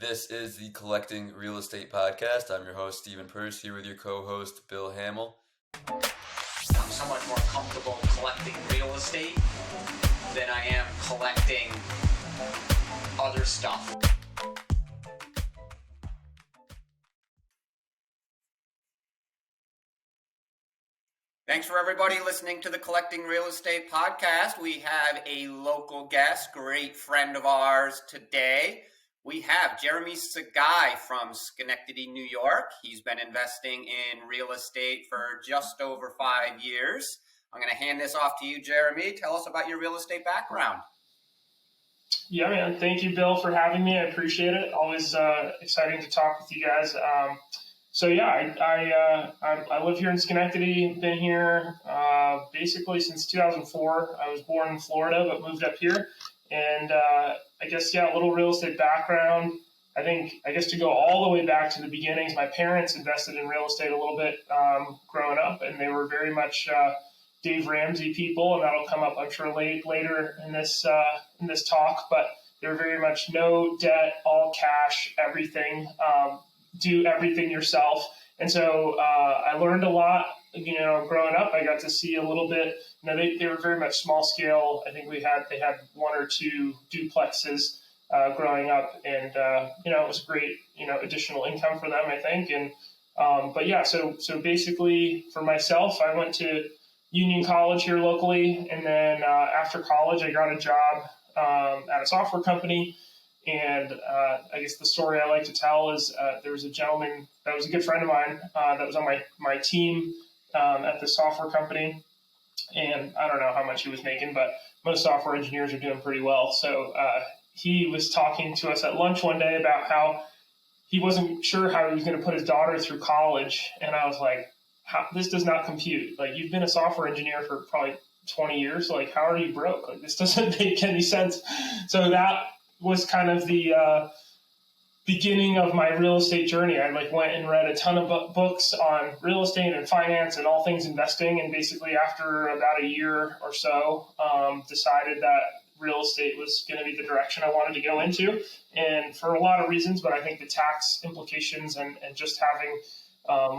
This is the Collecting Real Estate Podcast. I'm your host, Stephen Purse, here with your co-host, Bill Hamill. I'm so much more comfortable collecting real estate than I am collecting other stuff. Thanks for everybody listening to the Collecting Real Estate Podcast. We have a local guest, great friend of ours today. We have Jeremy Sagaille from Schenectady, New York. He's been investing in real estate for just over 5 years. I'm going to hand this off to you, Jeremy. Tell us about your real estate background. Yeah, man. Thank you, Bill, for having me. I appreciate it. Always exciting to talk with you guys. I live here in Schenectady. Been here basically since 2004. I was born in Florida, but moved up here. And a little real estate background. I guess to go all the way back to the beginnings, my parents invested in real estate a little bit growing up, and they were very much Dave Ramsey people, and that'll come up, I'm sure, later in this talk. But they're very much no debt, all cash, everything. Do everything yourself. And so I learned a lot, growing up. I got to see a little bit. They were very much small scale. I think they had one or two duplexes growing up, and it was great, additional income for them, I think. And so basically for myself, I went to Union College here locally, and then after college, I got a job at a software company. And I guess the story I like to tell is there was a gentleman that was a good friend of mine that was on my team at the software company. And I don't know how much he was making, but most software engineers are doing pretty well. So he was talking to us at lunch one day about how he wasn't sure how he was going to put his daughter through college. And I was like, this does not compute. Like, you've been a software engineer for probably 20 years. Like, how are you broke? Like, this doesn't make any sense. So that was kind of the beginning of my real estate journey. I went and read a ton of books on real estate and finance and all things investing. And basically after about a year or so, decided that real estate was going to be the direction I wanted to go into. And for a lot of reasons, but I think the tax implications and just having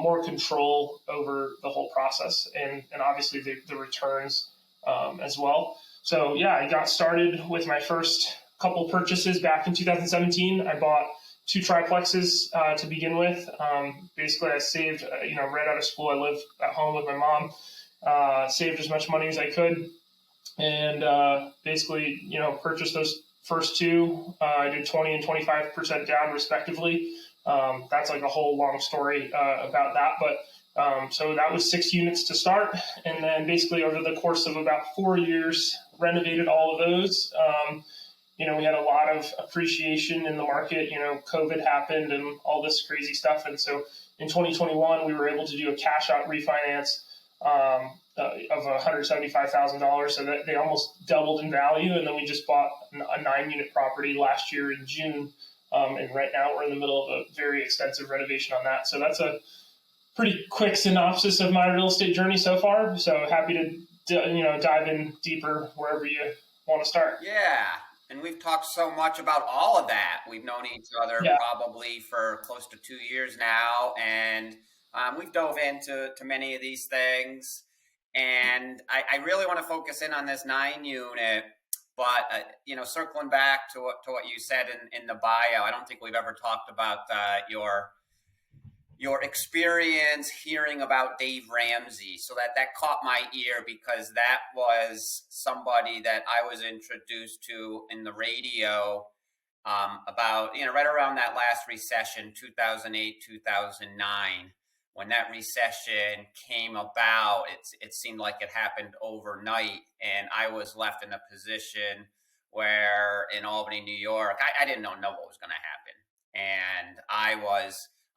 more control over the whole process and obviously the returns as well. So yeah, I got started with my first couple purchases back in 2017. I bought 2 triplexes to begin with. Basically, I saved, right out of school. I lived at home with my mom, saved as much money as I could, and purchased those first 2. I did 20 and 25% down respectively. That's like a whole long story about that. But so that was 6 units to start. And then basically over the course of about 4 years, renovated all of those. We had a lot of appreciation in the market. COVID happened and all this crazy stuff. And so in 2021, we were able to do a cash out refinance of $175,000. So that they almost doubled in value. And then we just bought a 9-unit property last year in June. And right now we're in the middle of a very extensive renovation on that. So that's a pretty quick synopsis of my real estate journey so far. So happy to, dive in deeper wherever you want to start. Yeah. And we've talked so much about all of that. We've known each other probably for close to 2 years now. And we've dove into many of these things. And I really want to focus in on this 9-unit. But, circling back to what you said in the bio, I don't think we've ever talked about your experience hearing about Dave Ramsey. So that caught my ear because that was somebody that I was introduced to in the radio about, right around that last recession, 2008, 2009. When that recession came about, it seemed like it happened overnight. And I was left in a position where in Albany, New York, I didn't know what was going to happen. And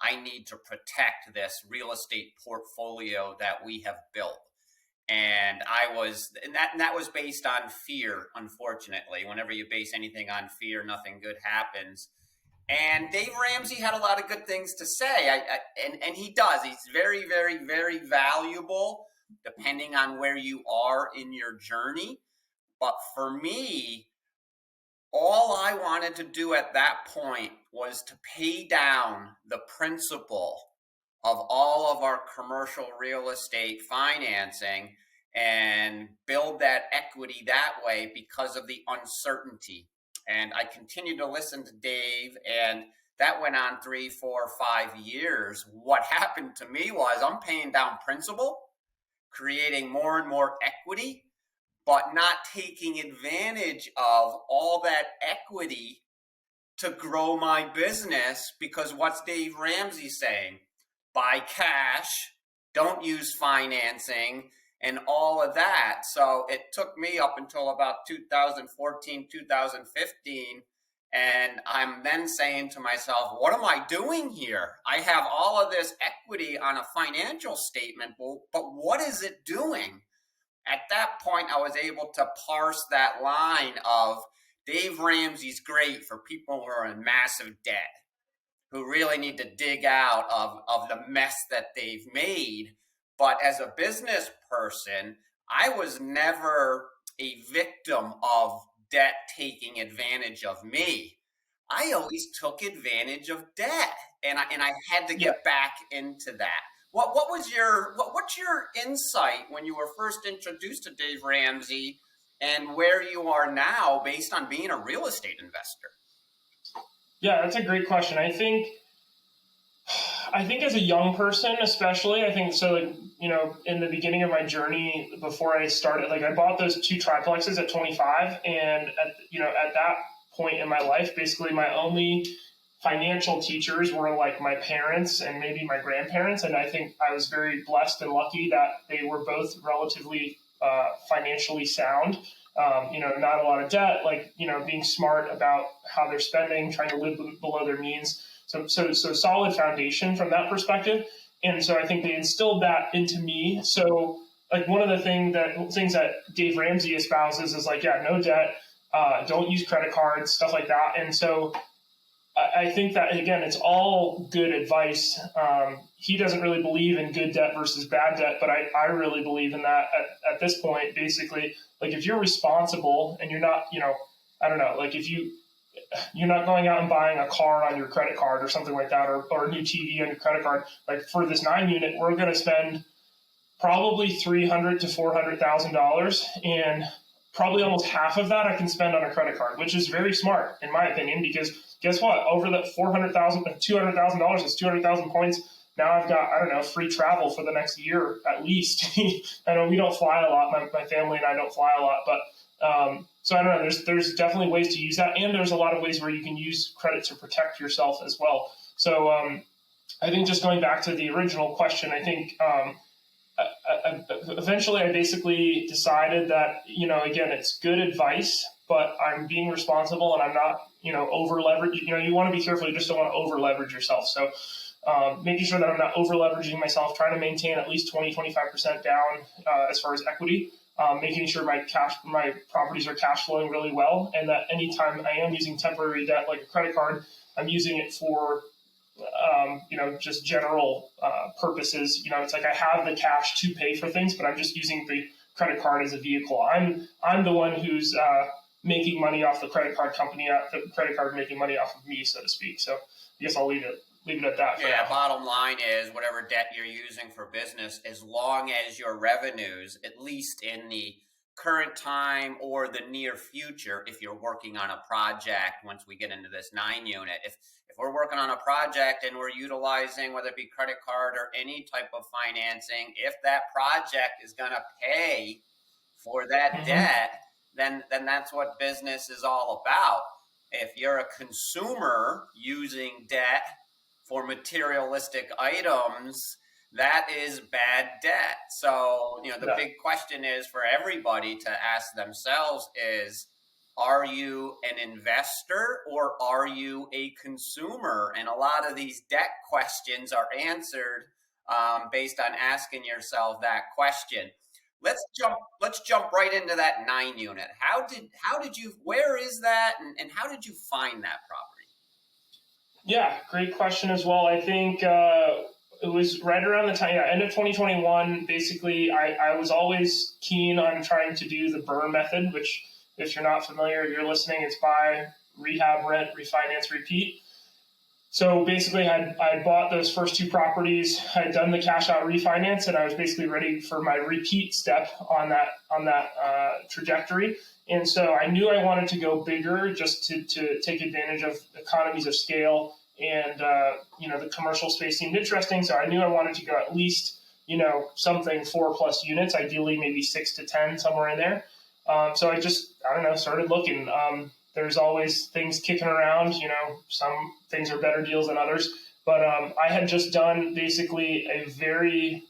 I need to protect this real estate portfolio that we have built. And that was based on fear, unfortunately. Whenever you base anything on fear, nothing good happens. And Dave Ramsey had a lot of good things to say, and he does. He's very, very, very valuable, depending on where you are in your journey. But for me, all I wanted to do at that point was to pay down the principal of all of our commercial real estate financing and build that equity that way because of the uncertainty. And I continued to listen to Dave, and that went on 3, 4, 5 years. What happened to me was I'm paying down principal, creating more and more equity, but not taking advantage of all that equity to grow my business, because what's Dave Ramsey saying? Buy cash, don't use financing, and all of that. So it took me up until about 2014, 2015. And I'm then saying to myself, what am I doing here? I have all of this equity on a financial statement, but what is it doing? At that point, I was able to parse that line of Dave Ramsey's great for people who are in massive debt, who really need to dig out of the mess that they've made. But as a business person, I was never a victim of debt taking advantage of me. I always took advantage of debt, and I had to get back into that. What's your insight when you were first introduced to Dave Ramsey, and where you are now based on being a real estate investor? Yeah, that's a great question. I think as a young person, especially, I think so. Like, in the beginning of my journey, before I started, like I bought those 2 triplexes at 25, and at that point in my life, basically my only financial teachers were like my parents and maybe my grandparents. And I think I was very blessed and lucky that they were both relatively financially sound. Not a lot of debt, being smart about how they're spending, trying to live below their means. So solid foundation from that perspective. And so I think they instilled that into me. So like one of the things that Dave Ramsey espouses is no debt, don't use credit cards, stuff like that. And so I think that, again, it's all good advice. He doesn't really believe in good debt versus bad debt, but I really believe in that at this point. Basically, like if you're responsible and you're not, if you're not going out and buying a car on your credit card or something like that, or a new TV on your credit card. Like for this 9 unit, we're going to spend probably $300,000 to $400,000, and probably almost half of that I can spend on a credit card, which is very smart in my opinion, because guess what? Over that $200,000, it's 200,000 points. Now I've got, free travel for the next year at least. I know we don't fly a lot. My family and I don't fly a lot, but so I don't know. There's definitely ways to use that, and there's a lot of ways where you can use credit to protect yourself as well. So I think just going back to the original question, I think eventually I basically decided that, again, it's good advice, but I'm being responsible and I'm not, over leverage. You want to be careful. You just don't want to over leverage yourself. So making sure that I'm not over leveraging myself, trying to maintain at least 20-25% down as far as equity. Making sure my properties are cash flowing really well, and that anytime I am using temporary debt like a credit card, I'm using it for just general purposes. It's like I have the cash to pay for things, but I'm just using the credit card as a vehicle. I'm the one who's making money off the credit card company, the credit card making money off of me, so to speak. So I guess I'll leave it at that. Yeah, bottom line is whatever debt you're using for business, as long as your revenues, at least in the current time or the near future, if you're working on a project, once we get into this 9 unit, if we're working on a project and we're utilizing, whether it be credit card or any type of financing, if that project is going to pay for that debt, then that's what business is all about. If you're a consumer using debt for materialistic items, that is bad debt. So, the big question is for everybody to ask themselves is, are you an investor or are you a consumer? And a lot of these debt questions are answered based on asking yourself that question. Let's jump right into that 9 unit. Where is that, and how did you find that property? Yeah, great question as well. I think it was right around the time, end of 2021. Basically, I was always keen on trying to do the BRRRR method, which If you're not familiar, if you're listening, it's buy, rehab, rent, refinance, repeat. So basically, I bought those first two properties. I had done the cash out refinance, and I was basically ready for my repeat step on that trajectory. And so I knew I wanted to go bigger, just to take advantage of economies of scale. And the commercial space seemed interesting, so I knew I wanted to go at least something 4+ units, ideally maybe 6 to 10, somewhere in there. So I don't know, started looking. There's always things kicking around, some things are better deals than others. But I had just done basically a very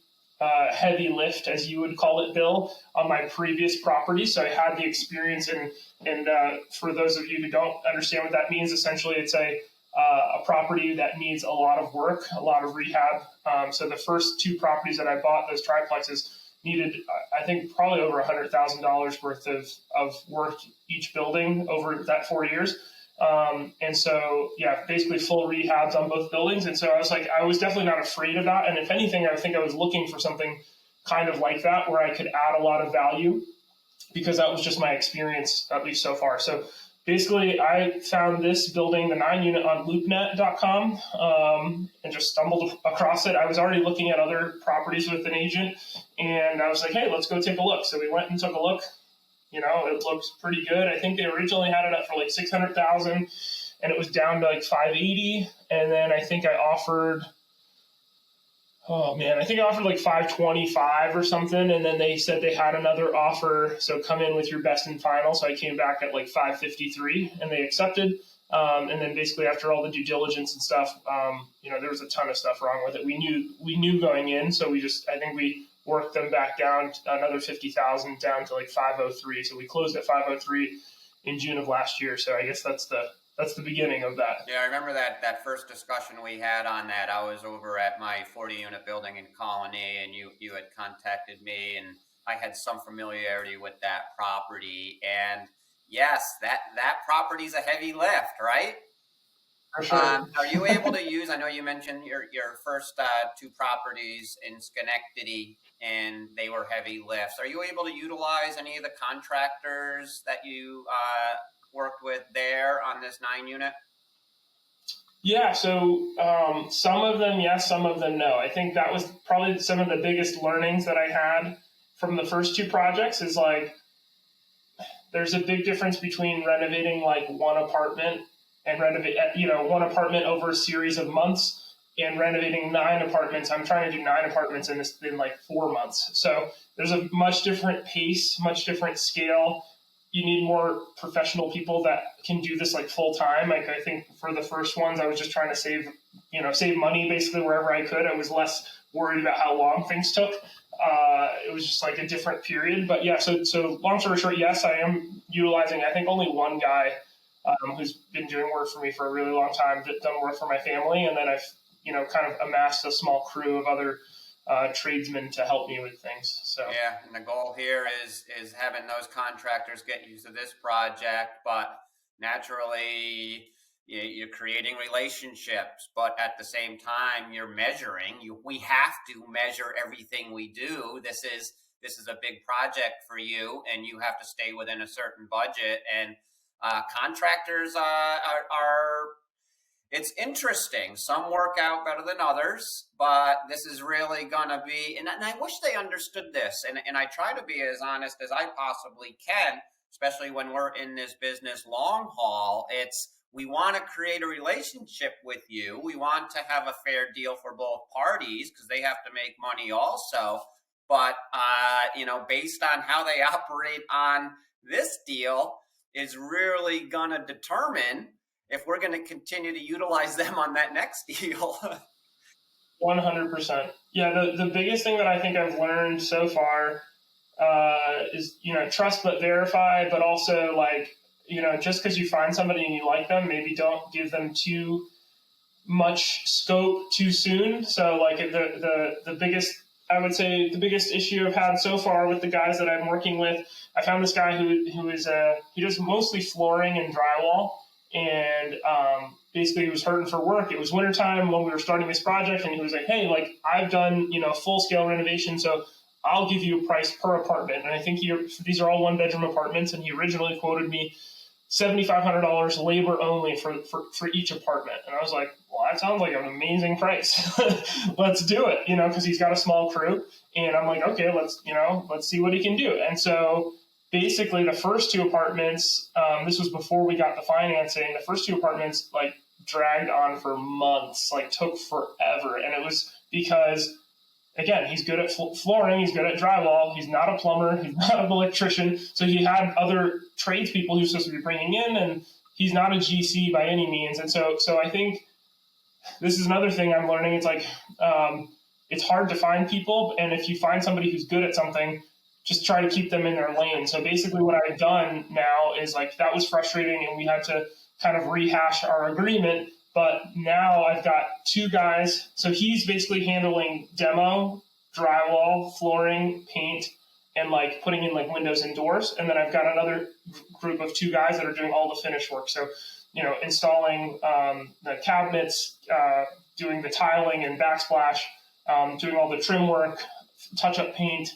heavy lift, as you would call it, Bill, on my previous property. So I had the experience, and for those of you who don't understand what that means, essentially it's a property that needs a lot of work, a lot of rehab. So the first two properties that I bought, those triplexes, needed, I think, probably over $100,000 worth of work each building over that 4 years. And so, basically full rehabs on both buildings. And so I was definitely not afraid of that. And if anything, I think I was looking for something kind of like that, where I could add a lot of value, because that was just my experience, at least so far. So basically, I found this building, the 9-unit, on loopnet.com, and just stumbled across it. I was already looking at other properties with an agent, and I was like, hey, let's go take a look. So we went and took a look. It looks pretty good. I think they originally had it up for like $600,000, and it was down to like $580. And then I think I offered like $525 or something. And then they said they had another offer, so come in with your best and final. So I came back at like $553, and they accepted. And then basically, after all the due diligence and stuff, there was a ton of stuff wrong with it. We knew going in, so I think we worked them back down another $50,000, down to like $503. So we closed at $503 in June of last year. So I guess that's the beginning of that. Yeah, I remember that first discussion we had on that. I was over at my 40-unit building in Colony, and you had contacted me, and I had some familiarity with that property. And yes, that property's a heavy lift, right? For sure. Are you able to use, I know you mentioned your first two properties in Schenectady, and they were heavy lifts. Are you able to utilize any of the contractors that you worked with there on this 9-unit? Yeah, so some of them yes, some of them no. I think that was probably some of the biggest learnings that I had from the first two projects, is like, there's a big difference between renovating like one apartment and one apartment over a series of months, and renovating 9 apartments. I'm trying to do 9 apartments in like 4 months. So there's a much different pace, much different scale. You need more professional people that can do this like full time. Like, I think for the first ones, I was just trying to save money basically wherever I could. I was less worried about how long things took. It was just like a different period. But yeah, so long story short, yes, I am utilizing, I think, only one guy who's been doing work for me for a really long time, done work for my family. And then I've, kind of amassed a small crew of other tradesmen to help me with things. So yeah, and the goal here is having those contractors get used to this project, but naturally you're creating relationships, but at the same time you're measuring. We have to measure everything we do. This is a big project for you, and you have to stay within a certain budget. And contractors are it's interesting. Some work out better than others, but this is really going to be, and I wish they understood this, and I try to be as honest as I possibly can, especially when we're in this business long haul. We want to create a relationship with you. We want to have a fair deal for both parties, because they have to make money also. But, based on how they operate on this deal is really going to determine if we're going to continue to utilize them on that next deal. 100%. Yeah, the biggest thing that I think I've learned so far is, trust but verify, but also like, just because you find somebody and you like them, maybe don't give them too much scope too soon. So like the biggest, I would say the biggest issue I've had so far with the guys that I'm working with, I found this guy who he does mostly flooring and drywall. And basically he was hurting for work. It was wintertime when we were starting this project, and he was like, hey, like, I've done, full scale renovation, so I'll give you a price per apartment. And I think these are all 1-bedroom apartments. And he originally quoted me $7,500 labor only for each apartment. And I was like, well, that sounds like an amazing price. Let's do it, because he's got a small crew. And I'm like, okay, let's see what he can do. And so basically the first 2 apartments, this was before we got the financing, the first 2 apartments like dragged on for months, like took forever. And it was because, again, he's good at flooring, he's good at drywall, he's not a plumber, he's not an electrician. So he had other tradespeople he was supposed to be bringing in, and he's not a GC by any means. And so I think this is another thing I'm learning. It's like, it's hard to find people. And if you find somebody who's good at something, just try to keep them in their lane. So basically what I've done now is like, that was frustrating and we had to kind of rehash our agreement. But now I've got 2 guys. So he's basically handling demo, drywall, flooring, paint, and like putting in like windows and doors. And then I've got another group of 2 guys that are doing all the finish work. So, installing the cabinets, doing the tiling and backsplash, doing all the trim work, touch-up paint,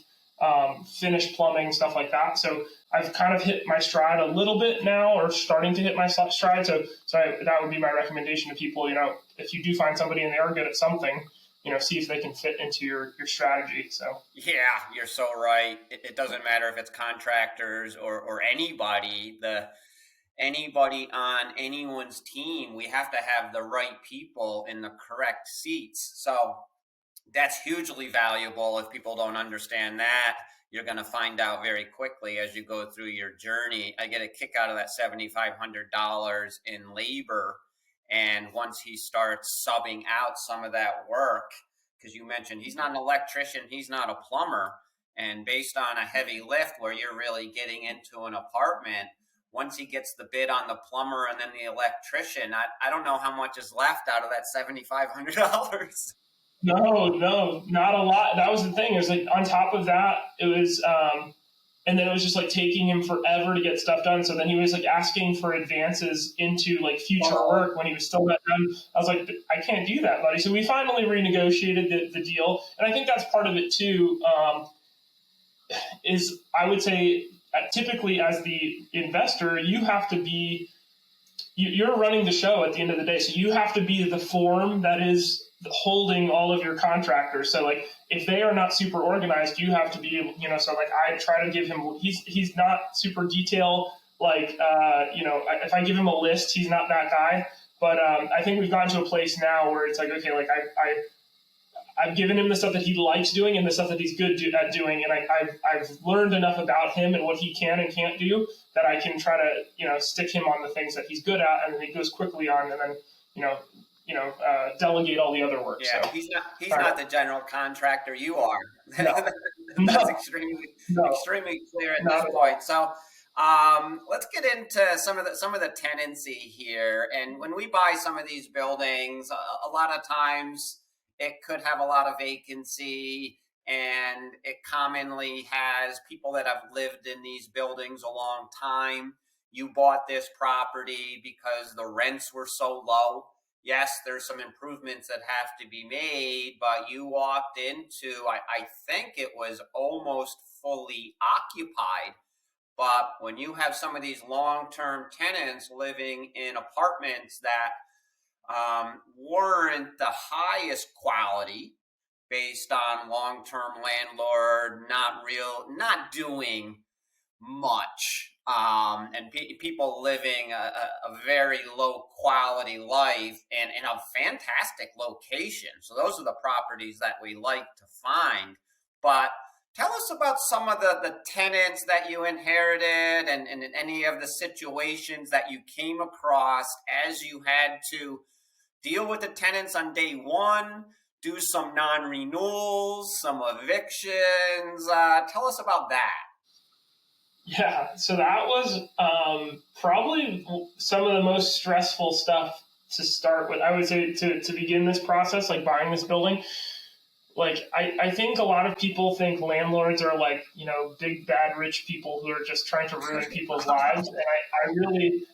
finish plumbing, stuff like that. So I've kind of hit my stride a little bit now, or starting to hit my stride. So that would be my recommendation to people. If you do find somebody and they are good at something, see if they can fit into your strategy. So yeah, you're so right. It doesn't matter if it's contractors or anybody. Anybody on anyone's team, we have to have the right people in the correct seats. So that's hugely valuable. If people don't understand that, you're going to find out very quickly as you go through your journey. I get a kick out of that $7,500 in labor. And once he starts subbing out some of that work, because you mentioned he's not an electrician, he's not a plumber. And based on a heavy lift where you're really getting into an apartment, once he gets the bid on the plumber and then the electrician, I don't know how much is left out of that $7,500. No, not a lot. That was the thing. It was like on top of that, it was, and then it was just like taking him forever to get stuff done. So then he was like asking for advances into like future work when he was still not done. I was like, I can't do that, buddy. So we finally renegotiated the deal. And I think that's part of it too, is I would say typically as the investor, you have to be, you're running the show at the end of the day. So you have to be the form that is holding all of your contractors. So like if they are not super organized, you have to be, so like I try to give him, he's not super detail. Like, if I give him a list, he's not that guy. But I think we've gotten to a place now where it's like, okay, like I've given him the stuff that he likes doing and the stuff that he's good at doing. And I've learned enough about him and what he can and can't do that I can try to, stick him on the things that he's good at, and then he goes quickly on, and then, delegate all the other work. Yeah, so he's not the general contractor. You are. No. That's extremely clear at this point. So let's get into some of the tenancy here. And when we buy some of these buildings, a lot of times it could have a lot of vacancy, and it commonly has people that have lived in these buildings a long time. You bought this property because the rents were so low. Yes, there's some improvements that have to be made, but you walked into, I think it was almost fully occupied. But when you have some of these long-term tenants living in apartments that weren't the highest quality based on long-term landlord, not doing much, and people living a very low quality life and in a fantastic location. So those are the properties that we like to find. But tell us about some of the tenants that you inherited and any of the situations that you came across as you had to deal with the tenants on day one, do some non-renewals, some evictions. Tell us about that. Yeah, so that was probably some of the most stressful stuff to start with. I would say to begin this process, like buying this building. Like, I think a lot of people think landlords are like, big, bad, rich people who are just trying to ruin people's lives. And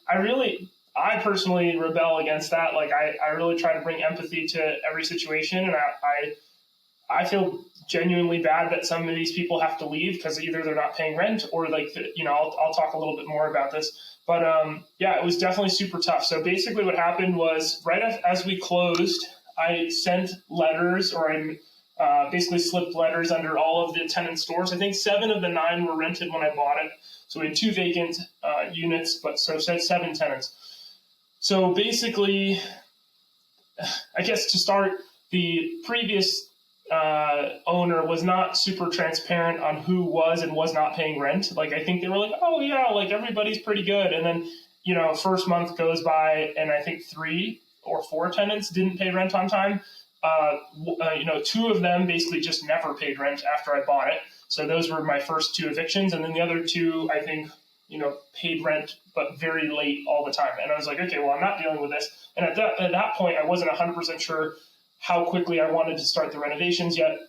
I personally rebel against that. Like, I really try to bring empathy to every situation. And I feel genuinely bad that some of these people have to leave because either they're not paying rent or I'll talk a little bit more about this. But yeah, it was definitely super tough. So basically what happened was right as we closed, I sent letters, or I basically slipped letters under all of the tenant stores. I think 7 of the 9 were rented when I bought it. So we had 2 vacant units, but so said 7 tenants. So basically, I guess to start, the previous owner was not super transparent on who was and was not paying rent. Like, I think they were like, oh yeah, like everybody's pretty good. And then, first month goes by and I think 3 or 4 tenants didn't pay rent on time. 2 of them basically just never paid rent after I bought it. So those were my first 2 evictions. And then the other 2, I think, paid rent, but very late all the time. And I was like, okay, well, I'm not dealing with this. And at that point, I wasn't 100% sure how quickly I wanted to start the renovations yet.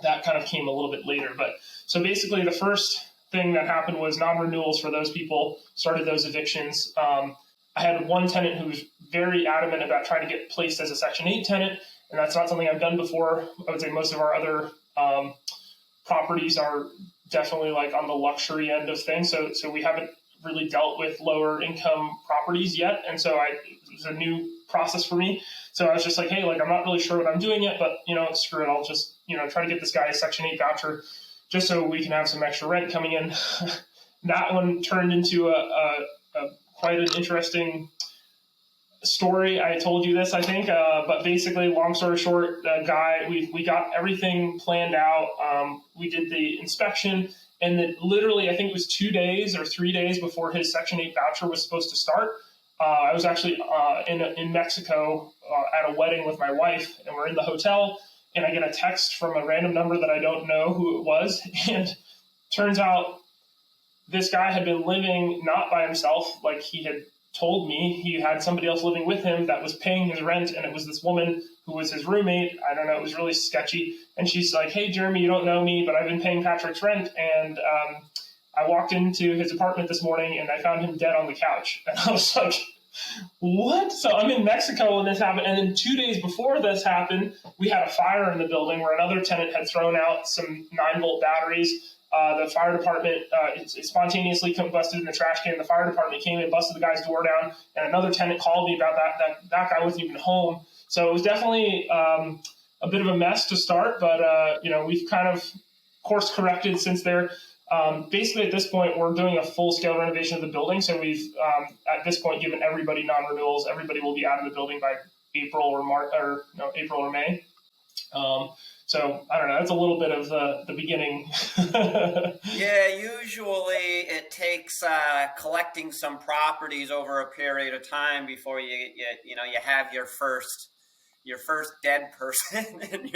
That kind of came a little bit later. But so basically the first thing that happened was non-renewals for those people, started those evictions. I had one tenant who was very adamant about trying to get placed as a Section 8 tenant, and that's not something I've done before. I would say most of our other properties are definitely like on the luxury end of things. So we haven't really dealt with lower income properties yet. And so it was a new process for me. So I was just like, hey, like, I'm not really sure what I'm doing yet, but, screw it. I'll just, try to get this guy a Section 8 voucher just so we can have some extra rent coming in. That one turned into a quite an interesting story. I told you this, I think, but basically, long story short, the guy, we got everything planned out. We did the inspection, and then literally, I think it was 2 days or 3 days before his Section 8 voucher was supposed to start. I was actually in Mexico at a wedding with my wife, and we're in the hotel, and I get a text from a random number that I don't know who it was, and turns out this guy had been living not by himself, like he had told me. He had somebody else living with him that was paying his rent, and it was this woman who was his roommate. I don't know, it was really sketchy. And she's like, hey, Jeremy, you don't know me, but I've been paying Patrick's rent, and I walked into his apartment this morning, and I found him dead on the couch. And I was like, what? So I'm in Mexico when this happened, and then 2 days before this happened, we had a fire in the building where another tenant had thrown out some 9-volt batteries. The fire department it spontaneously combusted in the trash can. The fire department came and busted the guy's door down, and another tenant called me about that guy wasn't even home. So it was definitely a bit of a mess to start, but we've kind of course corrected since there. Basically, at this point, we're doing a full-scale renovation of the building. So we've, at this point, given everybody non-renewals. Everybody will be out of the building by April or May. So I don't know. That's a little bit of the beginning. Yeah, usually it takes collecting some properties over a period of time before you have your first dead person, and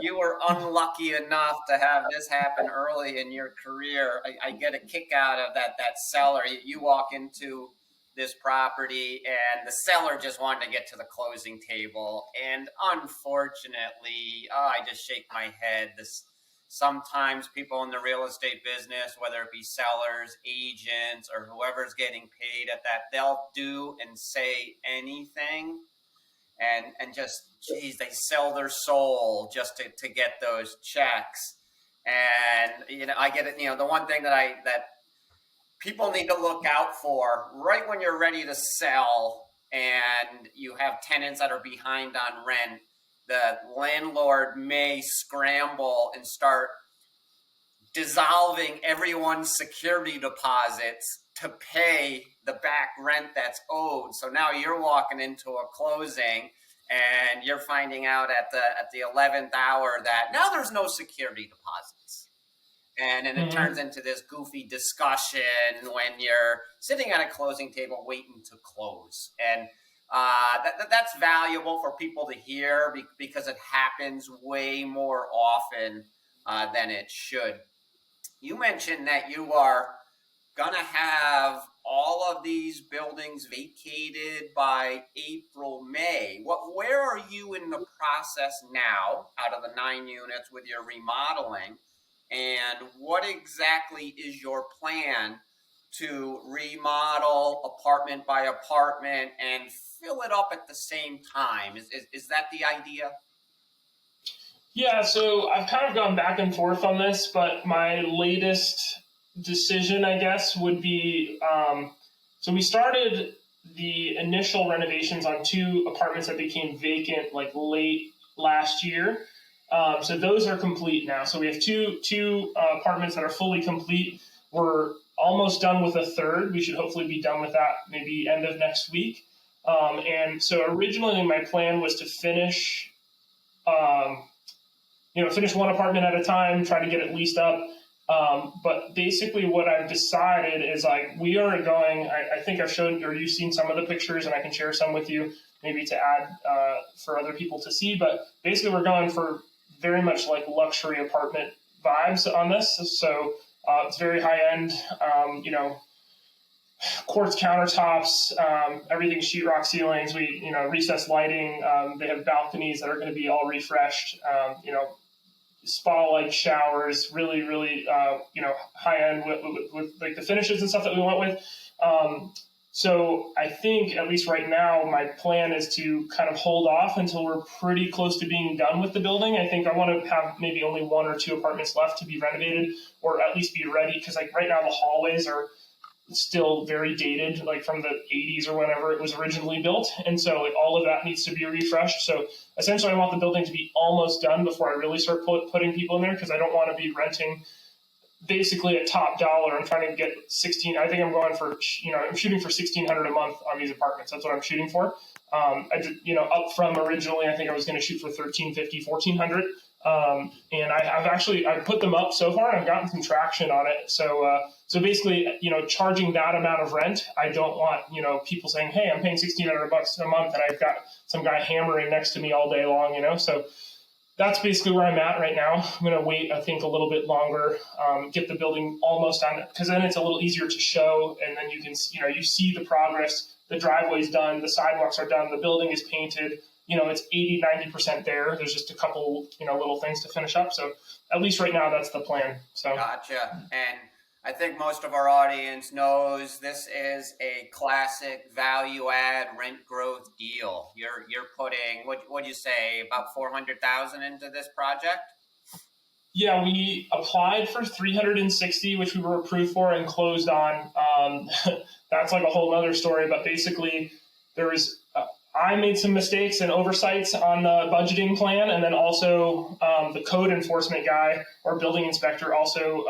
you were unlucky enough to have this happen early in your career. I get a kick out of that seller. You walk into this property and the seller just wanted to get to the closing table, and unfortunately, I just shake my head. Sometimes people in the real estate business, whether it be sellers, agents, or whoever's getting paid at that, they'll do and say anything, and just, geez, they sell their soul just to get those checks. And I get it. The one thing that people need to look out for right when you're ready to sell and you have tenants that are behind on rent, the landlord may scramble and start dissolving everyone's security deposits to pay the back rent that's owed. So now you're walking into a closing and you're finding out at the 11th hour that now there's no security deposits. And then it turns into this goofy discussion when you're sitting at a closing table waiting to close. And that's valuable for people to hear because it happens way more often than it should. You mentioned that you are going to have all of these buildings vacated by April, May. Where are you in the process now out of the 9 units with your remodeling? And what exactly is your plan to remodel apartment by apartment and fill it up at the same time? Is that the idea? Yeah, so I've kind of gone back and forth on this, but my latest decision, I guess, would be so we started the initial renovations on two apartments that became vacant like late last year. So those are complete now. So we have two apartments that are fully complete. We're almost done with a third. We should hopefully be done with that maybe end of next week. And so originally my plan was to finish. Finish one apartment at a time, try to get it leased up. But basically, what I've decided is like we are going. I think I've shown or you've seen some of the pictures, and I can share some with you, maybe to add for other people to see. But basically, we're going for very much like luxury apartment vibes on this. So it's very high end. Quartz countertops, everything sheetrock ceilings. We recessed lighting. They have balconies that are going to be all refreshed. Spa-like showers, really, really, high end with like the finishes and stuff that we went with. So I think at least right now, my plan is to kind of hold off until we're pretty close to being done with the building. I think I want to have maybe only one or two apartments left to be renovated or at least be ready. Cause like right now the hallways are still very dated, like from the 80s or whenever it was originally built. And so like all of that needs to be refreshed. So essentially I want the building to be almost done before I really start putting people in there, because I don't want to be renting basically at top dollar. I'm trying to get 16. I think I'm going for, I'm shooting for 1,600 a month on these apartments. That's what I'm shooting for. I did, up from originally, I think I was going to shoot for 1,350, 1,400. And I've put them up so far and I've gotten some traction on it. So basically, charging that amount of rent, I don't want, people saying, hey, I'm paying $1,600 a month and I've got some guy hammering next to me all day long, So that's basically where I'm at right now. I'm going to wait, I think, a little bit longer, get the building almost done, because then it's a little easier to show. And then you can, you see the progress. The driveway's done. The sidewalks are done. The building is painted. It's 80, 90% there. There's just a couple, little things to finish up. So at least right now, that's the plan. So Gotcha. And I think most of our audience knows this is a classic value add rent growth deal. You're putting, what'd you say, about 400,000 into this project? Yeah, we applied for 360, which we were approved for and closed on. That's like a whole other story. But basically, I made some mistakes and oversights on the budgeting plan, and then also the code enforcement guy or building inspector also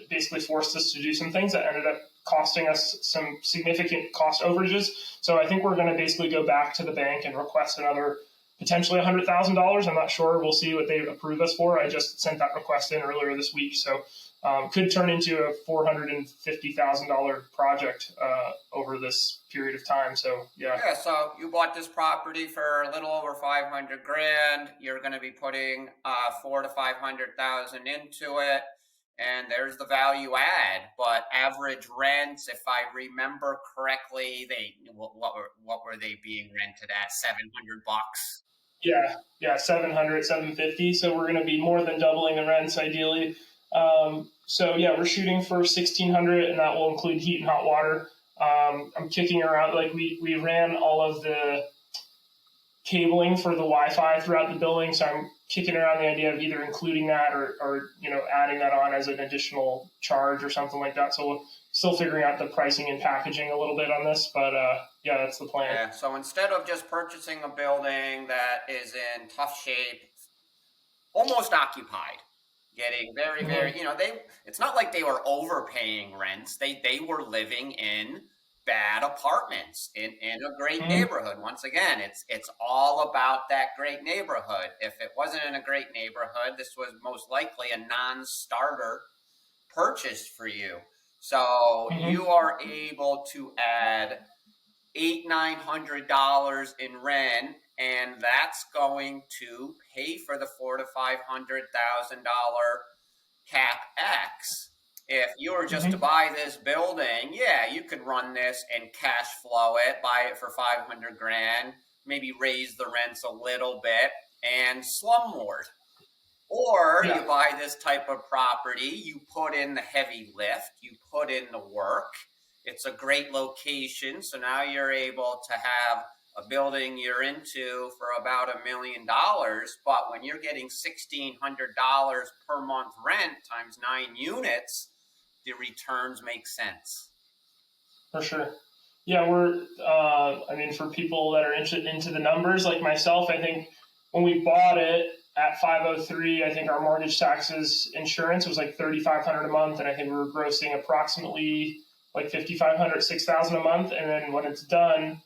basically forced us to do some things that ended up costing us some significant cost overages. So I think we're going to basically go back to the bank and request another potentially $100,000. I'm not sure. We'll see what they approve us for. I just sent that request in earlier this week. So could turn into a $450,000 project over this period of time. So yeah. So you bought this property for a little over $500,000. You're going to be putting $400,000 to $500,000 into it, and there's the value add. But average rents, if I remember correctly, what were they being rented at? $700. Yeah, 700, 750. So we're going to be more than doubling the rents ideally. We're shooting for 1,600, and that will include heat and hot water. I'm kicking around, like we ran all of the cabling for the Wi-Fi throughout the building. So I'm kicking around the idea of either including that or adding that on as an additional charge or something like that. So we're still figuring out the pricing and packaging a little bit on this, but that's the plan. Yeah. So instead of just purchasing a building that is in tough shape, almost occupied, getting very, very, it's not like they were overpaying rents. They were living in bad apartments in a great neighborhood. Once again, it's all about that great neighborhood. If it wasn't in a great neighborhood, this was most likely a non-starter purchase for you. So you are able to add $800-900 in rent, and that's going to pay for the $400,000 to $500,000 CapEx. If you were just to buy this building, you could run this and cash flow it, buy it for $500,000, maybe raise the rents a little bit and slumlord. Or you buy this type of property, you put in the heavy lift, you put in the work. It's a great location, so now you're able to have a building you're into for about $1 million, but when you're getting $1,600 per month rent times 9 units, the returns make sense. For sure. Yeah, I mean, for people that are into the numbers like myself, I think when we bought it at 503, I think our mortgage taxes insurance was like $3,500 a month. And I think we were grossing approximately like $5,500, $6,000 a month. And then when it's done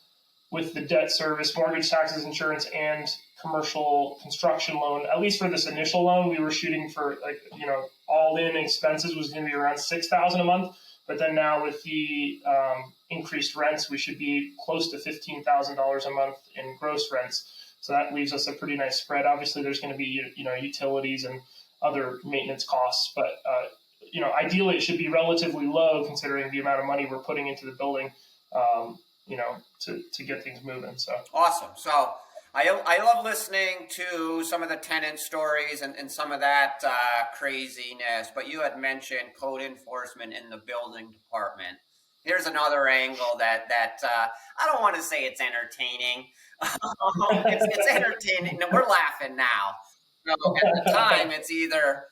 with the debt service, mortgage taxes, insurance, and commercial construction loan, at least for this initial loan, we were shooting for all in expenses was going to be around $6,000 a month. But then now with the increased rents, we should be close to $15,000 a month in gross rents. So that leaves us a pretty nice spread. Obviously, there's going to be utilities and other maintenance costs, but ideally it should be relatively low considering the amount of money we're putting into the building, to get things moving. So awesome. So I love listening to some of the tenant stories and some of that craziness, but you had mentioned code enforcement in the building department. Here's another angle that I don't want to say it's entertaining. It's entertaining. We're laughing now. So at the time, it's either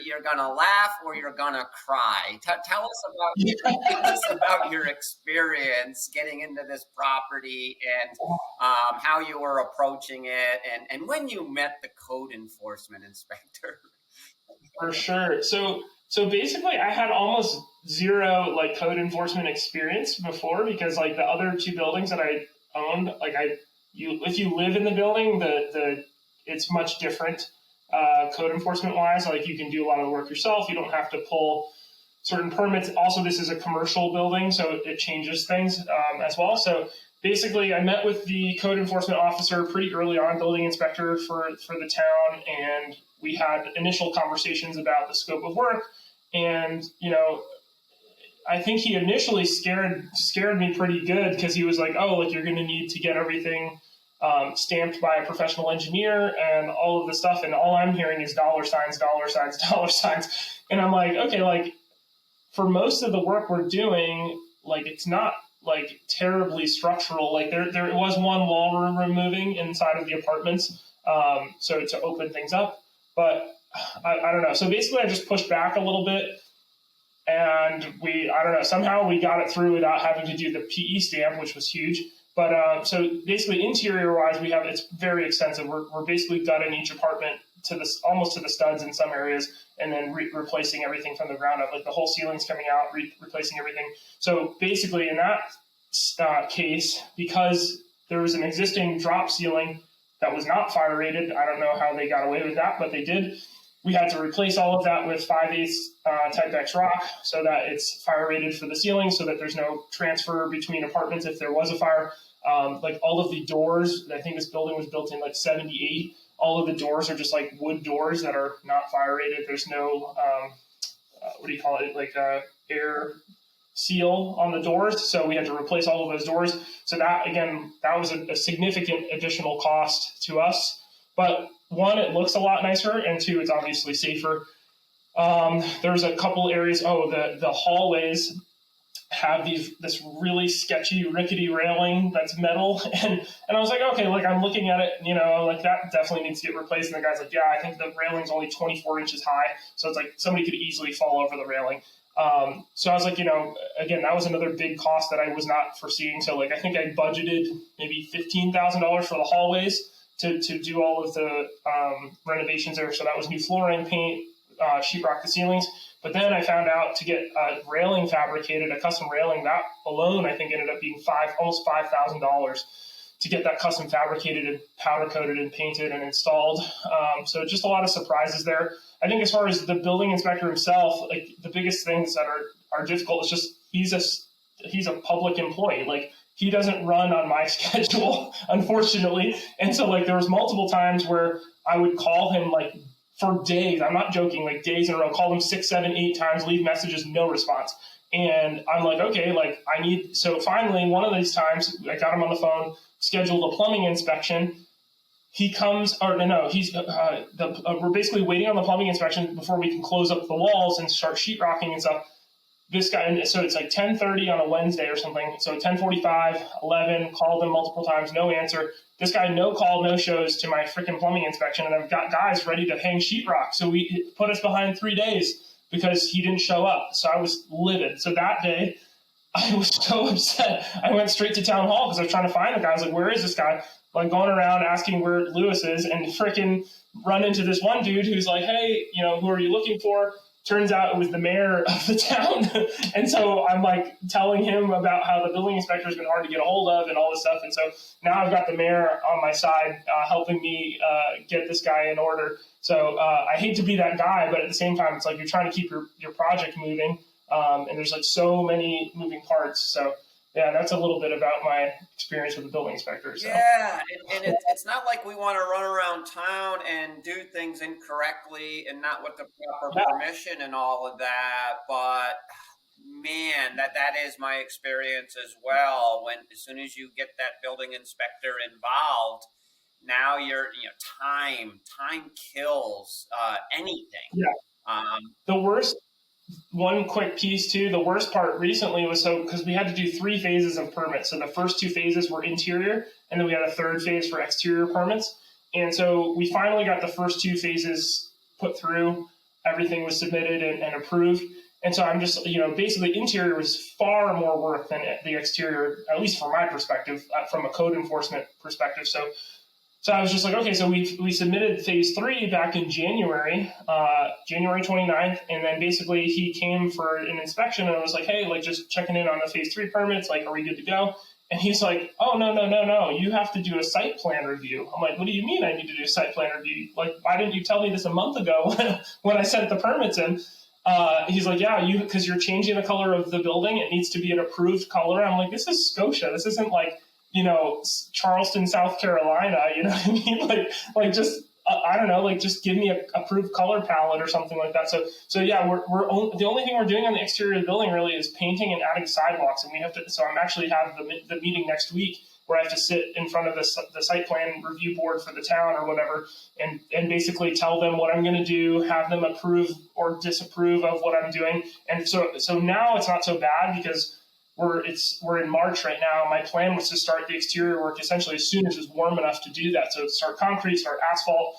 you're gonna laugh or you're gonna cry. Tell us about your experience getting into this property and how you were approaching it, and when you met the code enforcement inspector. For sure. So basically, I had almost zero code enforcement experience before, because the other two buildings that I owned, if you live in the building, it's much different. Code enforcement wise, you can do a lot of the work yourself. You don't have to pull certain permits. Also, this is a commercial building, so it changes things as well. So basically, I met with the code enforcement officer pretty early on, building inspector for the town, and we had initial conversations about the scope of work. And I think he initially scared me pretty good, because he was like, "Oh, you're going to need to get everything stamped by a professional engineer and all of the stuff." And all I'm hearing is $, $. And I'm like, okay, for most of the work we're doing, it's not terribly structural. There was one wall we're removing inside of the apartments, so to open things up. But I don't know. So basically, I just pushed back a little bit, and somehow we got it through without having to do the PE stamp, which was huge. But so basically, interior-wise, it's very extensive. We're basically gutting each apartment almost to the studs in some areas, and then replacing everything from the ground up. The whole ceiling's coming out, replacing everything. So basically, in that case, because there was an existing drop ceiling that was not fire rated, I don't know how they got away with that, but they did. We had to replace all of that with 5/8 Type X rock, so that it's fire rated for the ceiling, so that there's no transfer between apartments if there was a fire. All of the doors, I think this building was built in 78. All of the doors are just wood doors that are not fire rated. There's no, air seal on the doors. So we had to replace all of those doors. So that was a significant additional cost to us. But one, it looks a lot nicer, and two, it's obviously safer. There's a couple areas. The hallways have this really sketchy, rickety railing that's metal, and I was like, okay, I'm looking at it, that definitely needs to get replaced. And the guy's like, yeah, I think the railing's only 24 inches high, so it's somebody could easily fall over the railing. So I was like, again, that was another big cost that I was not foreseeing. So I think I budgeted maybe $15,000 for the hallways to do all of the renovations there. So that was new flooring, paint, sheetrock the ceilings. But then I found out to get a railing fabricated, a custom railing, that alone I think ended up being almost $5,000 to get that custom fabricated and powder coated and painted and installed. So just a lot of surprises there. I think as far as the building inspector himself, the biggest things that are difficult is just he's a public employee. He doesn't run on my schedule, unfortunately. And so there was multiple times where I would call him for days. I'm not joking, days in a row, call him 6, 7, 8 times, leave messages, no response. And I'm like, okay, so finally one of these times I got him on the phone, scheduled a plumbing inspection. He comes, we're basically waiting on the plumbing inspection before we can close up the walls and start sheetrocking and stuff. this guy, and so it's like 10:30 on a Wednesday or something. So 10:45, 11, called him multiple times, no answer. This guy no call, no shows to my freaking plumbing inspection, and I've got guys ready to hang sheetrock. So we put us behind 3 days because he didn't show up. So I was livid. So that day, I was so upset. I went straight to town hall because I was trying to find the guy. I was like, where is this guy? Like going around asking where Lewis is, and freaking run into this one dude who's like, hey, who are you looking for? Turns out it was the mayor of the town. And so I'm like telling him about how the building inspector has been hard to get a hold of and all this stuff. And so now I've got the mayor on my side helping me get this guy in order. So I hate to be that guy, but at the same time, it's like you're trying to keep your project moving. And there's like so many moving parts. So yeah, that's a little bit about my experience with the building inspector. So. Yeah, and it's not like we want to run around town and do things incorrectly and not with the proper permission and all of that. But man, that is my experience as well. When as soon as you get that building inspector involved, now you're time kills anything. Yeah. The worst. One quick piece too, the worst part recently was because we had to do 3 phases of permits. So the first 2 phases were interior, and then we had a 3rd phase for exterior permits. And so we finally got the first 2 phases put through. Everything was submitted and approved. And so I'm just, basically interior was far more work than the exterior, at least from my perspective, from a code enforcement perspective. So I was just like, okay, so we submitted phase 3 back in January 29th. And then basically he came for an inspection and I was like, hey, like just checking in on the phase 3 permits. Like, are we good to go? And he's like, oh, no. You have to do a site plan review. I'm like, what do you mean I need to do a site plan review? Like, why didn't you tell me this a month ago when I sent the permits in? He's like, yeah, because you're changing the color of the building. It needs to be an approved color. I'm like, this is Scotia. This isn't like, Charleston, South Carolina, you know what I mean? Like just, I don't know, like just give me a approved color palette or something like that. So yeah, the only thing we're doing on the exterior of the building really is painting and adding sidewalks. And so I'm actually have the meeting next week where I have to sit in front of the site plan review board for the town or whatever, and basically tell them what I'm going to do, have them approve or disapprove of what I'm doing. And so now it's not so bad because we're in March right now. My plan was to start the exterior work essentially as soon as it's warm enough to do that. So start concrete, start asphalt,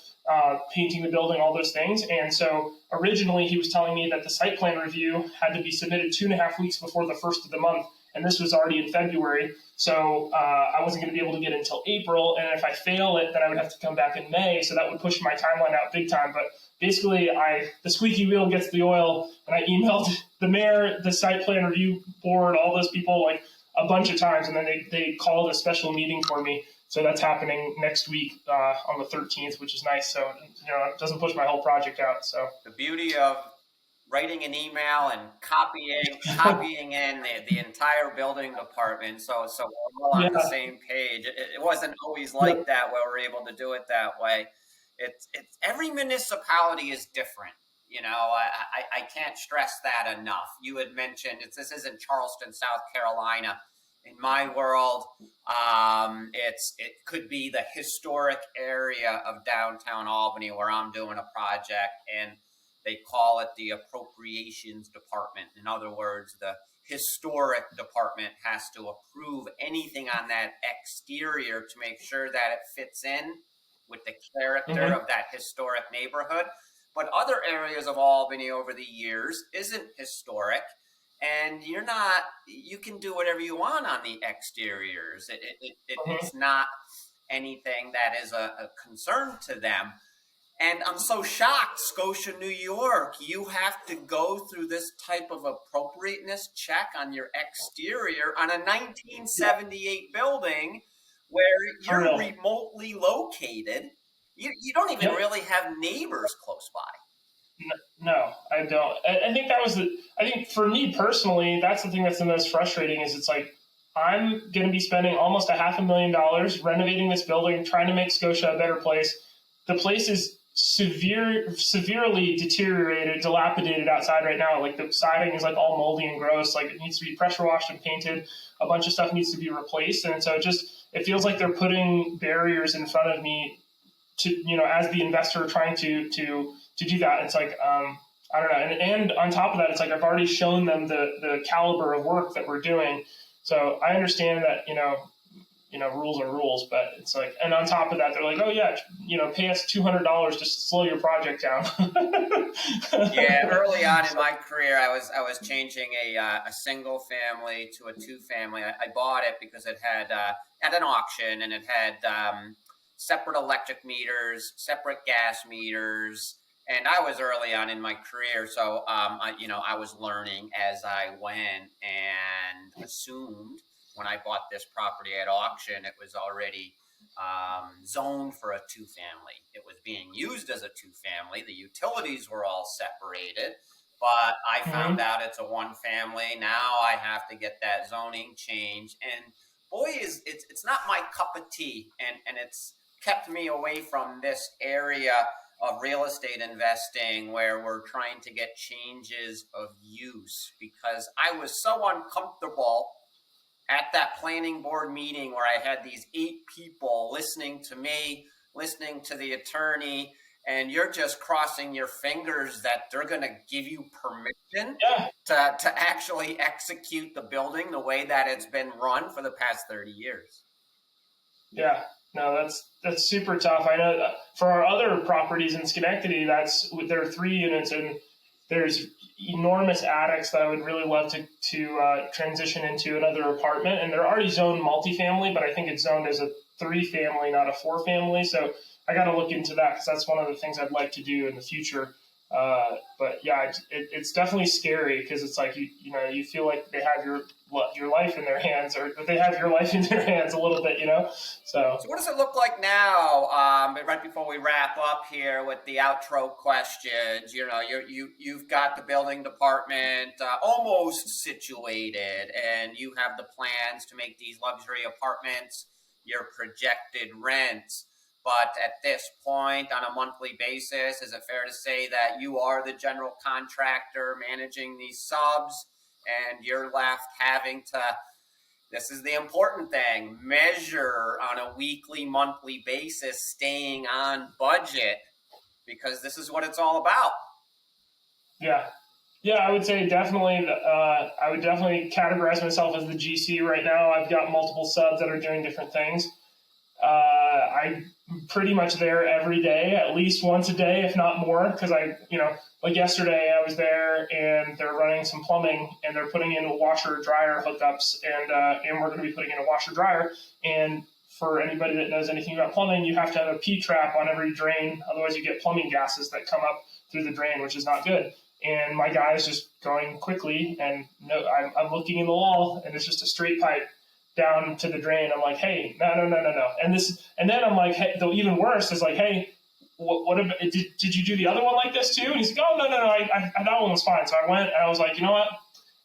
painting the building, all those things. And so originally he was telling me that the site plan review had to be submitted 2.5 weeks before the first of the month. And this was already in February. So I wasn't going to be able to get it until April. And if I fail it, then I would have to come back in May. So that would push my timeline out big time. But basically, the squeaky wheel gets the oil, and I emailed the mayor, the site plan review board, all those people like a bunch of times, and then they called a special meeting for me. So that's happening next week on the 13th, which is nice. So it doesn't push my whole project out. So the beauty of writing an email and copying in the entire building department, so we're all on the same page. It wasn't always like that where we're able to do it that way. It's every municipality is different. I can't stress that enough. You had mentioned this isn't Charleston, South Carolina. In my world, it could be the historic area of downtown Albany where I'm doing a project, and they call it the appropriations department. In other words, the historic department has to approve anything on that exterior to make sure that it fits in with the character of that historic neighborhood. But other areas of Albany over the years isn't historic, and you can do whatever you want on the exteriors. It's not anything that is a concern to them. And I'm so shocked, Scotia, New York, you have to go through this type of appropriateness check on your exterior on a 1978 building where you're remotely located. You don't even really have neighbors close by. No, I don't. I think I think for me personally, that's the thing that's the most frustrating is it's like, I'm going to be spending almost $500,000 renovating this building, trying to make Scotia a better place. The place is severely deteriorated, dilapidated outside right now. Like the siding is like all moldy and gross. Like it needs to be pressure washed and painted. A bunch of stuff needs to be replaced. And so it feels like they're putting barriers in front of me to, as the investor trying to do that. It's like, I don't know. And on top of that, it's like I've already shown them the caliber of work that we're doing. So I understand that, rules are rules, but it's like, and on top of that, they're like, oh yeah, pay us $200 to slow your project down. Yeah, early on in my career, I was changing a single family to a two family. I bought it because it had at an auction, and it had separate electric meters, separate gas meters, and I was early on in my career, so I was learning as I went, and assumed when I bought this property at auction, it was already zoned for a two family. It was being used as a two family. The utilities were all separated, but I found out it's a one family. Now I have to get that zoning change. And boy, it's not my cup of tea. And it's kept me away from this area of real estate investing where we're trying to get changes of use, because I was so uncomfortable at that planning board meeting where I had these 8 people listening to me, listening to the attorney, and you're just crossing your fingers that they're going to give you permission to actually execute the building the way that it's been run for the past 30 years. Yeah, no, that's super tough. I know that for our other properties in Schenectady, there are 3 units, and there's enormous attics that I would really love to transition into another apartment. And they're already zoned multifamily, but I think it's zoned as a 3-family, not a 4-family. So I got to look into that, because that's one of the things I'd like to do in the future. But yeah, it's definitely scary, because it's like you feel like they have your life in their hands, or they have your life in their hands a little bit, So what does it look like now? Right before we wrap up here with the outro questions, you've got the building department almost situated, and you have the plans to make these luxury apartments your projected rents. But at this point, on a monthly basis, is it fair to say that you are the general contractor managing these subs, and you're left having to, this is the important thing, measure on a weekly, monthly basis, staying on budget, because this is what it's all about? Yeah. Yeah, I would say definitely. I would definitely categorize myself as the GC right now. I've got multiple subs that are doing different things. I'm pretty much there every day, at least once a day, if not more, because like yesterday I was there and they're running some plumbing, and they're putting in a washer dryer hookups, and we're going to be putting in a washer dryer. And for anybody that knows anything about plumbing, you have to have a P-trap on every drain, otherwise you get plumbing gases that come up through the drain, which is not good. And my guy is just going quickly, and I'm looking in the wall, and it's just a straight pipe down to the drain. I'm like, hey, no. And then I'm like, hey, though even worse is like, hey, what did you do the other one like this too? And he's like, oh, no, I that one was fine. So I went, and I was like, you know what?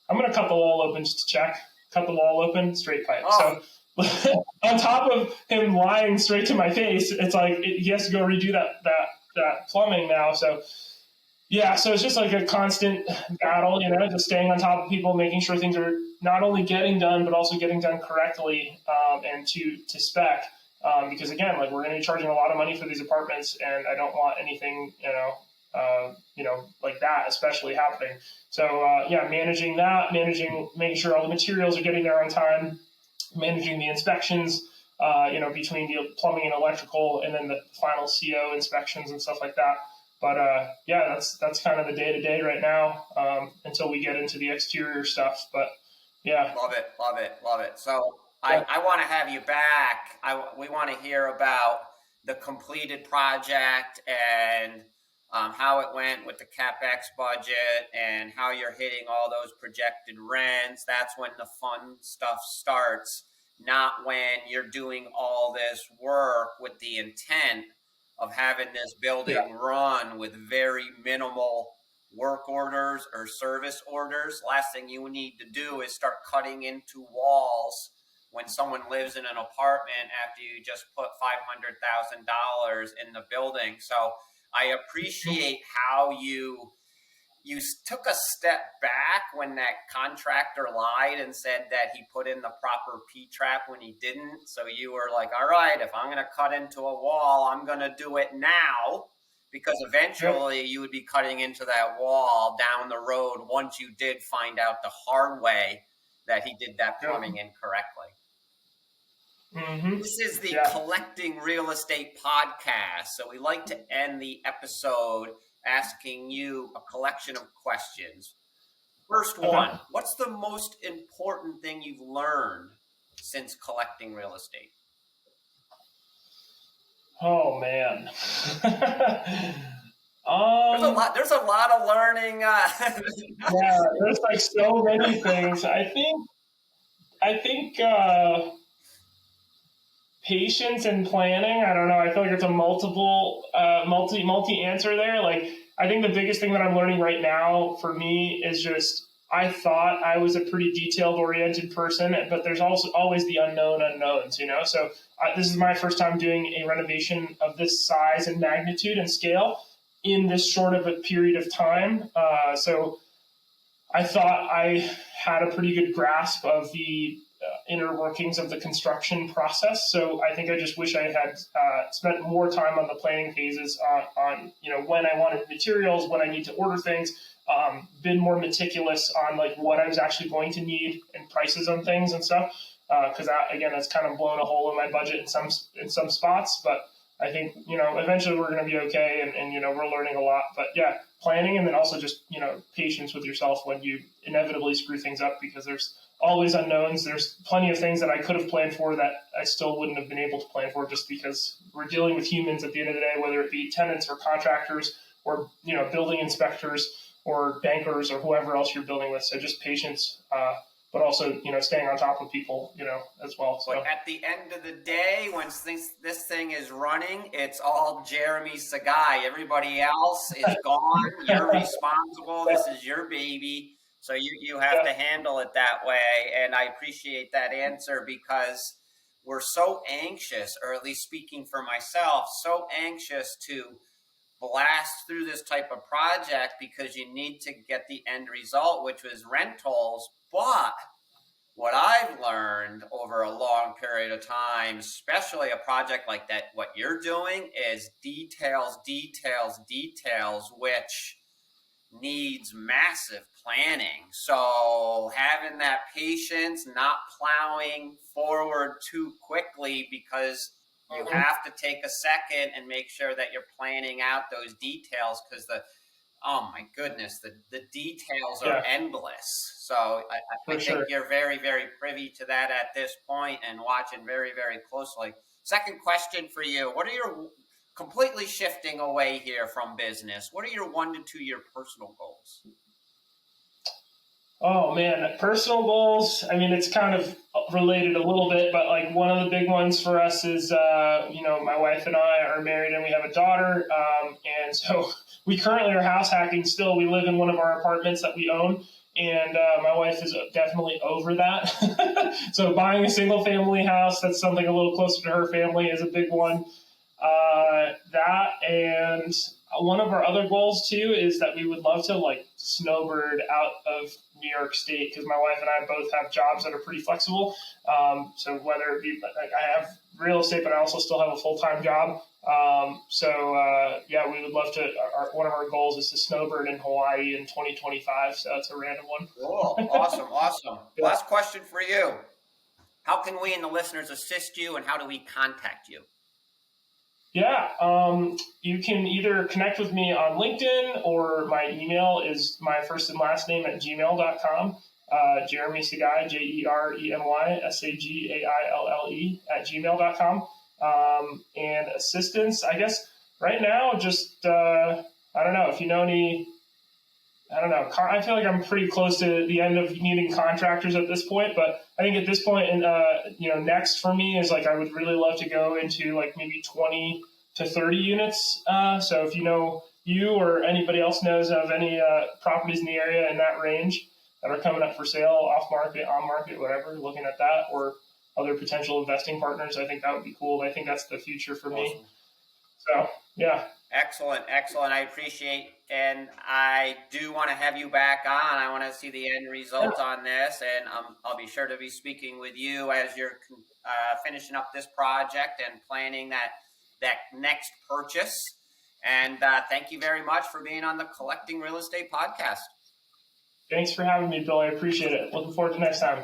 I'm going to cut the wall open just to check. Cut the wall open, straight pipe. Oh. So on top of him lying straight to my face, it's like he has to go redo that plumbing now. So yeah, so it's just like a constant battle, just staying on top of people, making sure things are not only getting done, but also getting done correctly, and to spec. Because again, like, we're going to be charging a lot of money for these apartments, and I don't want anything, like that, especially happening. So yeah, managing that, making sure all the materials are getting there on time, managing the inspections, between the plumbing and electrical, and then the final CO inspections and stuff like that. But yeah, that's kind of the day-to-day right now, until we get into the exterior stuff. But yeah. Love it. So yeah. I want to have you back. We want to hear about the completed project, and how it went with the CapEx budget, and how you're hitting all those projected rents. That's when the fun stuff starts, not when you're doing all this work with the intent of having this building run with very minimal work orders or service orders. Last thing you need to do is start cutting into walls when someone lives in an apartment after you just put $500,000 in the building. So I appreciate how you took a step back when that contractor lied and said that he put in the proper P-trap when he didn't. So you were like, all right, if I'm going to cut into a wall, I'm going to do it now. because eventually you would be cutting into that wall down the road once you did find out the hard way that he did that plumbing incorrectly. This is the Collecting Real Estate podcast. So we like to end the episode asking you a collection of questions. First one, what's the most important thing you've learned since collecting real estate? Oh man. There's a lot of learning. Yeah, there's like so many things. I think patience and planning. I don't know. I feel like it's a multi answer there. Like, I think the biggest thing that I'm learning right now for me is just, I thought I was a pretty detailed oriented person, but there's also always the unknowns, So this is my first time doing a renovation of this size and magnitude and scale in this short of a period of time. So I thought I had a pretty good grasp of the inner workings of the construction process. So I think I just wish I had spent more time on the planning phases on when I wanted materials, when I need to order things, been more meticulous on like what I was actually going to need and prices on things and stuff. Because that's kind of blown a hole in my budget in some spots. But I think eventually we're going to be okay, and we're learning a lot. But yeah, planning, and then also just patience with yourself when you inevitably screw things up, because there's always unknowns. There's plenty of things that I could have planned for that I still wouldn't have been able to plan for, just because we're dealing with humans at the end of the day, whether it be tenants or contractors or building inspectors or bankers or whoever else you're building with. So just patience, but also staying on top of people as well. So but at the end of the day, when this thing is running, it's all Jeremy Sagaille. Everybody else is gone. You're responsible. This is your baby. So you have to handle it that way. And I appreciate that answer, because we're so anxious, or at least speaking for myself, so anxious to blast through this type of project because you need to get the end result, which was rentals. But what I've learned over a long period of time, especially a project like that, what you're doing is details, which needs massive planning. So having that patience, not plowing forward too quickly, because you have to take a second and make sure that you're planning out those details, because oh my goodness, the details are endless. So I think you're very, very privy to that at this point and watching very, very closely. Second question for you. What are your, completely shifting away here from business, what are your 1 to 2 year personal goals? Oh man, personal goals. I mean, it's kind of related a little bit, but like one of the big ones for us is, my wife and I are married and we have a daughter. And so we currently are house hacking still. We live in one of our apartments that we own, and my wife is definitely over that. So buying a single family house, that's something a little closer to her family, is a big one. That, and one of our other goals too is that we would love to like snowbird out of New York State, because my wife and I both have jobs that are pretty flexible. So whether it be, like, I have real estate, but I also still have a full-time job. We would love to. One of our goals is to snowbird in Hawaii in 2025. So that's a random one. Cool. Awesome. Last question for you. How can we and the listeners assist you, and how do we contact you? Yeah, you can either connect with me on LinkedIn, or my email is my first and last name at gmail.com. Jeremy Sagaille, JeremySagaille @gmail.com. And assistance, I guess right now, just, I don't know if you know any, I don't know. I feel like I'm pretty close to the end of needing contractors at this point, but I think at this point, and next for me is like I would really love to go into like maybe 20 to 30 units. So if you or anybody else knows of any properties in the area in that range that are coming up for sale, off market, on market, whatever, looking at that, or other potential investing partners, I think that would be cool. I think that's the future for me. So yeah. Excellent. I appreciate, and I do want to have you back on. I want to see the end result on this, and I'll be sure to be speaking with you as you're finishing up this project and planning that next purchase. And thank you very much for being on the Collecting Real Estate podcast. Thanks for having me, Bill. I appreciate it. Looking forward to next time.